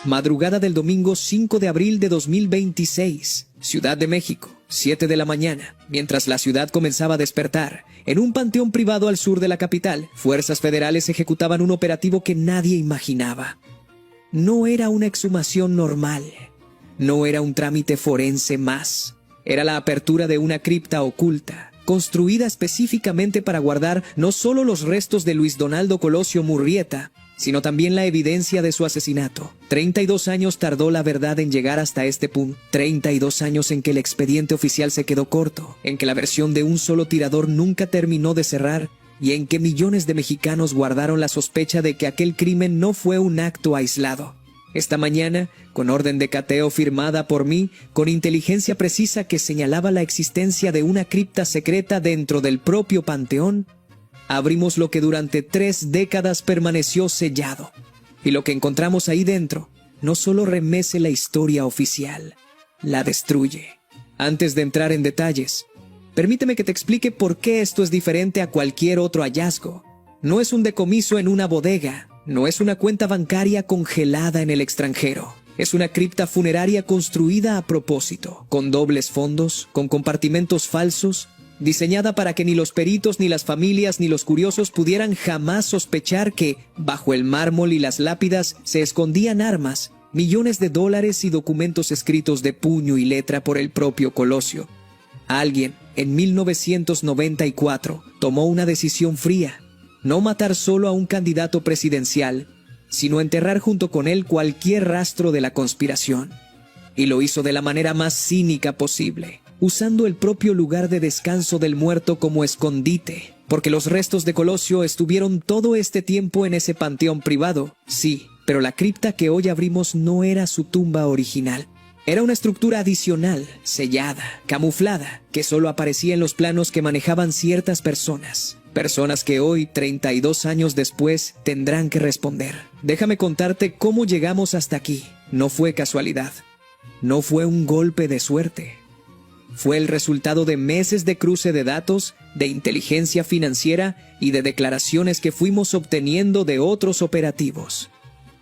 Madrugada del domingo 5 de abril de 2026. Ciudad de México, 7 de la mañana. Mientras la ciudad comenzaba a despertar, en un panteón privado al sur de la capital, fuerzas federales ejecutaban un operativo que nadie imaginaba. No era una exhumación normal. No era un trámite forense más. Era la apertura de una cripta oculta, construida específicamente para guardar no solo los restos de Luis Donaldo Colosio Murrieta, sino también la evidencia de su asesinato. 32 años tardó la verdad en llegar hasta este punto. 32 años en que el expediente oficial se quedó corto, en que la versión de un solo tirador nunca terminó de cerrar, y en que millones de mexicanos guardaron la sospecha de que aquel crimen no fue un acto aislado. Esta mañana, con orden de cateo firmada por mí, con inteligencia precisa que señalaba la existencia de una cripta secreta dentro del propio panteón, abrimos lo que durante 3 décadas permaneció sellado. Y lo que encontramos ahí dentro no solo remece la historia oficial, la destruye. Antes de entrar en detalles, permíteme que te explique por qué esto es diferente a cualquier otro hallazgo. No es un decomiso en una bodega, no es una cuenta bancaria congelada en el extranjero. Es una cripta funeraria construida a propósito, con dobles fondos, con compartimentos falsos, diseñada para que ni los peritos, ni las familias, ni los curiosos pudieran jamás sospechar que, bajo el mármol y las lápidas, se escondían armas, millones de dólares y documentos escritos de puño y letra por el propio Colosio. Alguien, en 1994, tomó una decisión fría: no matar solo a un candidato presidencial, sino enterrar junto con él cualquier rastro de la conspiración. Y lo hizo de la manera más cínica posible, usando el propio lugar de descanso del muerto como escondite, porque los restos de Colosio estuvieron todo este tiempo en ese panteón privado, sí, pero la cripta que hoy abrimos no era su tumba original. Era una estructura adicional, sellada, camuflada, que solo aparecía en los planos que manejaban ciertas personas. Personas que hoy, 32 años después, tendrán que responder. Déjame contarte cómo llegamos hasta aquí. No fue casualidad. No fue un golpe de suerte. Fue el resultado de meses de cruce de datos, de inteligencia financiera y de declaraciones que fuimos obteniendo de otros operativos.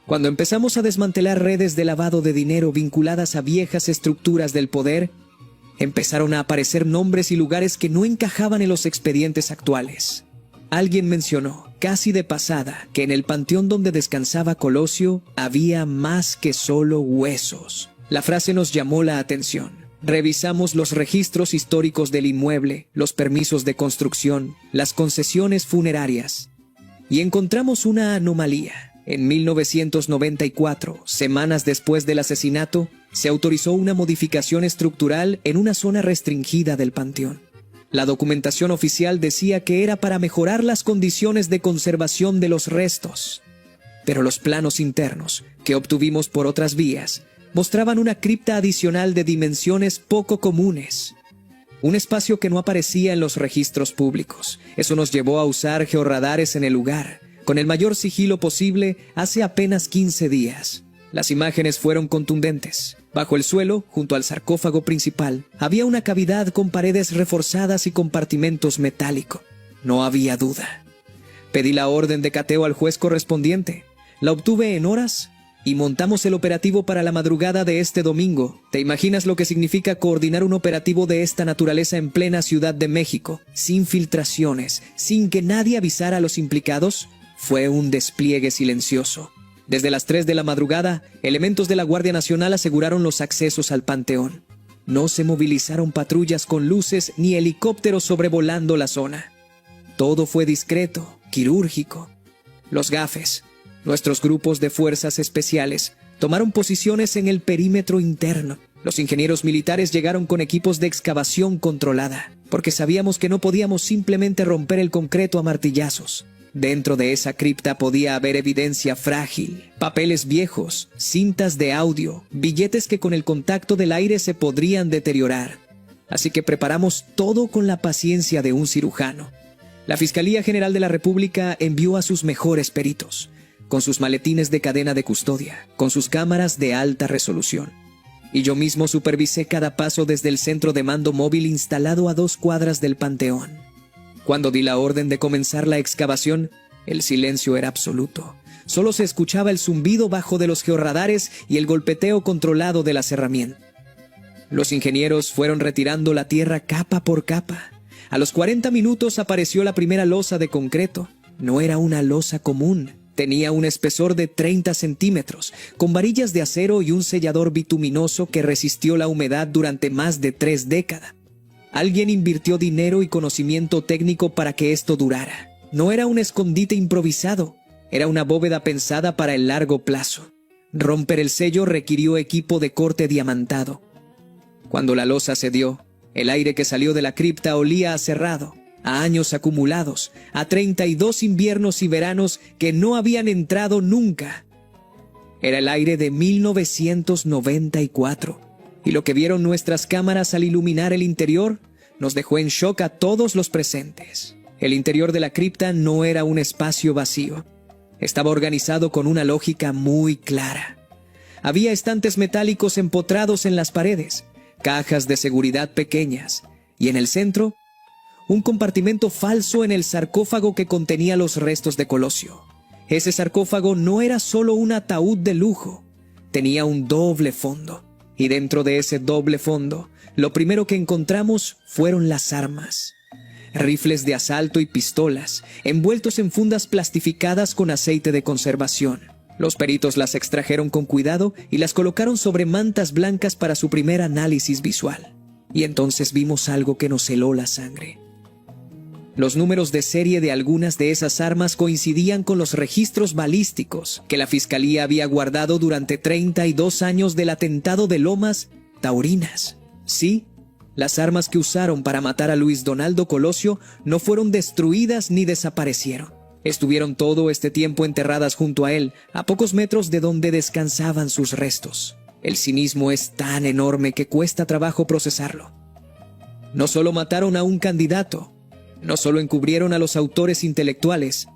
Cuando empezamos a desmantelar redes de lavado de dinero vinculadas a viejas estructuras del poder, empezaron a aparecer nombres y lugares que no encajaban en los expedientes actuales. Alguien mencionó, casi de pasada, que en el panteón donde descansaba Colosio había más que solo huesos. La frase nos llamó la atención. Revisamos los registros históricos del inmueble, los permisos de construcción, las concesiones funerarias, y encontramos una anomalía. En 1994, semanas después del asesinato, se autorizó una modificación estructural en una zona restringida del panteón. La documentación oficial decía que era para mejorar las condiciones de conservación de los restos. Pero los planos internos, que obtuvimos por otras vías, mostraban una cripta adicional de dimensiones poco comunes. Un espacio que no aparecía en los registros públicos. Eso nos llevó a usar georradares en el lugar, con el mayor sigilo posible, hace apenas 15 días. Las imágenes fueron contundentes. Bajo el suelo, junto al sarcófago principal, había una cavidad con paredes reforzadas y compartimentos metálicos. No había duda. Pedí la orden de cateo al juez correspondiente. La obtuve en horas y montamos el operativo para la madrugada de este domingo. ¿Te imaginas lo que significa coordinar un operativo de esta naturaleza en plena Ciudad de México, sin filtraciones, sin que nadie avisara a los implicados? Fue un despliegue silencioso. Desde las 3 de la madrugada, elementos de la Guardia Nacional aseguraron los accesos al panteón. No se movilizaron patrullas con luces ni helicópteros sobrevolando la zona. Todo fue discreto, quirúrgico. Los gafes, nuestros grupos de fuerzas especiales, tomaron posiciones en el perímetro interno. Los ingenieros militares llegaron con equipos de excavación controlada, porque sabíamos que no podíamos simplemente romper el concreto a martillazos. Dentro de esa cripta podía haber evidencia frágil, papeles viejos, cintas de audio, billetes que con el contacto del aire se podrían deteriorar. Así que preparamos todo con la paciencia de un cirujano. La Fiscalía General de la República envió a sus mejores peritos, con sus maletines de cadena de custodia, con sus cámaras de alta resolución. Y yo mismo supervisé cada paso desde el centro de mando móvil instalado a 2 cuadras del panteón. Cuando di la orden de comenzar la excavación, el silencio era absoluto. Solo se escuchaba el zumbido bajo de los georradares y el golpeteo controlado de las herramientas. Los ingenieros fueron retirando la tierra capa por capa. A los 40 minutos apareció la primera losa de concreto. No era una losa común. Tenía un espesor de 30 centímetros, con varillas de acero y un sellador bituminoso que resistió la humedad durante más de 3 décadas. Alguien invirtió dinero y conocimiento técnico para que esto durara. No era un escondite improvisado, era una bóveda pensada para el largo plazo. Romper el sello requirió equipo de corte diamantado. Cuando la losa cedió, el aire que salió de la cripta olía a cerrado, a años acumulados, a 32 inviernos y veranos que no habían entrado nunca. Era el aire de 1994, y lo que vieron nuestras cámaras al iluminar el interior nos dejó en shock a todos los presentes. El interior de la cripta no era un espacio vacío. Estaba organizado con una lógica muy clara. Había estantes metálicos empotrados en las paredes, cajas de seguridad pequeñas, y en el centro, un compartimento falso en el sarcófago que contenía los restos de Colosio. Ese sarcófago no era solo un ataúd de lujo, tenía un doble fondo. Y dentro de ese doble fondo, lo primero que encontramos fueron las armas. Rifles de asalto y pistolas, envueltos en fundas plastificadas con aceite de conservación. Los peritos las extrajeron con cuidado y las colocaron sobre mantas blancas para su primer análisis visual. Y entonces vimos algo que nos heló la sangre. Los números de serie de algunas de esas armas coincidían con los registros balísticos que la Fiscalía había guardado durante 32 años del atentado de Lomas Taurinas. Sí, las armas que usaron para matar a Luis Donaldo Colosio no fueron destruidas ni desaparecieron. Estuvieron todo este tiempo enterradas junto a él, a pocos metros de donde descansaban sus restos. El cinismo es tan enorme que cuesta trabajo procesarlo. No solo mataron a un candidato, no solo encubrieron a los autores intelectuales,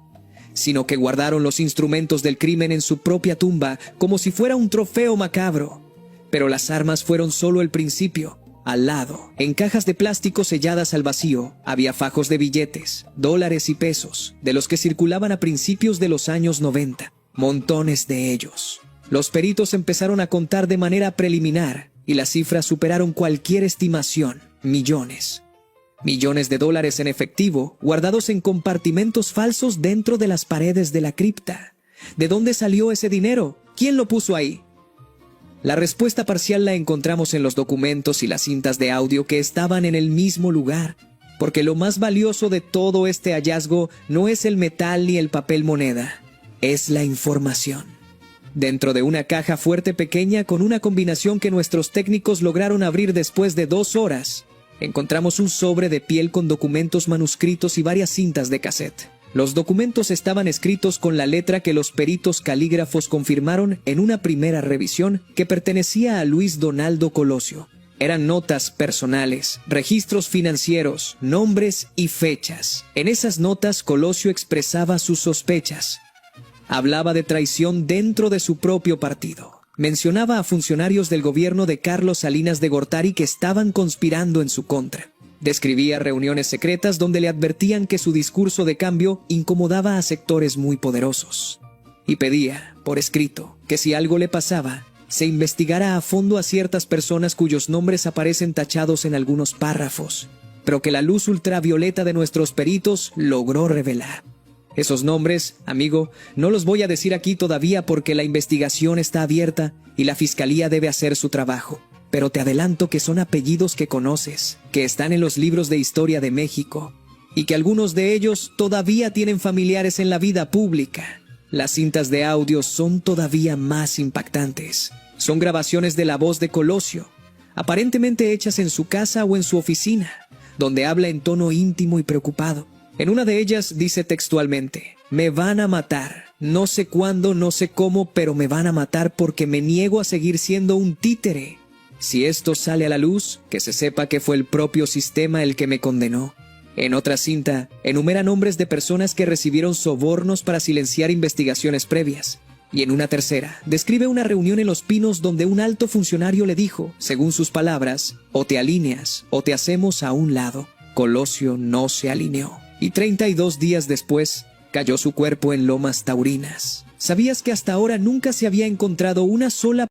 sino que guardaron los instrumentos del crimen en su propia tumba como si fuera un trofeo macabro. Pero las armas fueron solo el principio. Al lado, en cajas de plástico selladas al vacío, había fajos de billetes, dólares y pesos, de los que circulaban a principios de los años 90. Montones de ellos. Los peritos empezaron a contar de manera preliminar y las cifras superaron cualquier estimación. Millones. Millones de dólares en efectivo, guardados en compartimentos falsos dentro de las paredes de la cripta. ¿De dónde salió ese dinero? ¿Quién lo puso ahí? La respuesta parcial la encontramos en los documentos y las cintas de audio que estaban en el mismo lugar, porque lo más valioso de todo este hallazgo no es el metal ni el papel moneda, es la información. Dentro de una caja fuerte pequeña con una combinación que nuestros técnicos lograron abrir después de 2 horas, encontramos un sobre de piel con documentos manuscritos y varias cintas de cassette. Los documentos estaban escritos con la letra que los peritos calígrafos confirmaron en una primera revisión que pertenecía a Luis Donaldo Colosio. Eran notas personales, registros financieros, nombres y fechas. En esas notas Colosio expresaba sus sospechas. Hablaba de traición dentro de su propio partido. Mencionaba a funcionarios del gobierno de Carlos Salinas de Gortari que estaban conspirando en su contra. Describía reuniones secretas donde le advertían que su discurso de cambio incomodaba a sectores muy poderosos. Y pedía, por escrito, que si algo le pasaba, se investigara a fondo a ciertas personas cuyos nombres aparecen tachados en algunos párrafos, pero que la luz ultravioleta de nuestros peritos logró revelar. Esos nombres, amigo, no los voy a decir aquí todavía porque la investigación está abierta y la Fiscalía debe hacer su trabajo. Pero te adelanto que son apellidos que conoces, que están en los libros de historia de México, y que algunos de ellos todavía tienen familiares en la vida pública. Las cintas de audio son todavía más impactantes. Son grabaciones de la voz de Colosio, aparentemente hechas en su casa o en su oficina, donde habla en tono íntimo y preocupado. En una de ellas dice textualmente: «Me van a matar. No sé cuándo, no sé cómo, pero me van a matar porque me niego a seguir siendo un títere. Si esto sale a la luz, que se sepa que fue el propio sistema el que me condenó». En otra cinta, enumera nombres de personas que recibieron sobornos para silenciar investigaciones previas. Y en una tercera, describe una reunión en Los Pinos donde un alto funcionario le dijo, según sus palabras, «O te alineas, o te hacemos a un lado». Colosio no se alineó. Y 32 días después, cayó su cuerpo en Lomas Taurinas. ¿Sabías que hasta ahora nunca se había encontrado una sola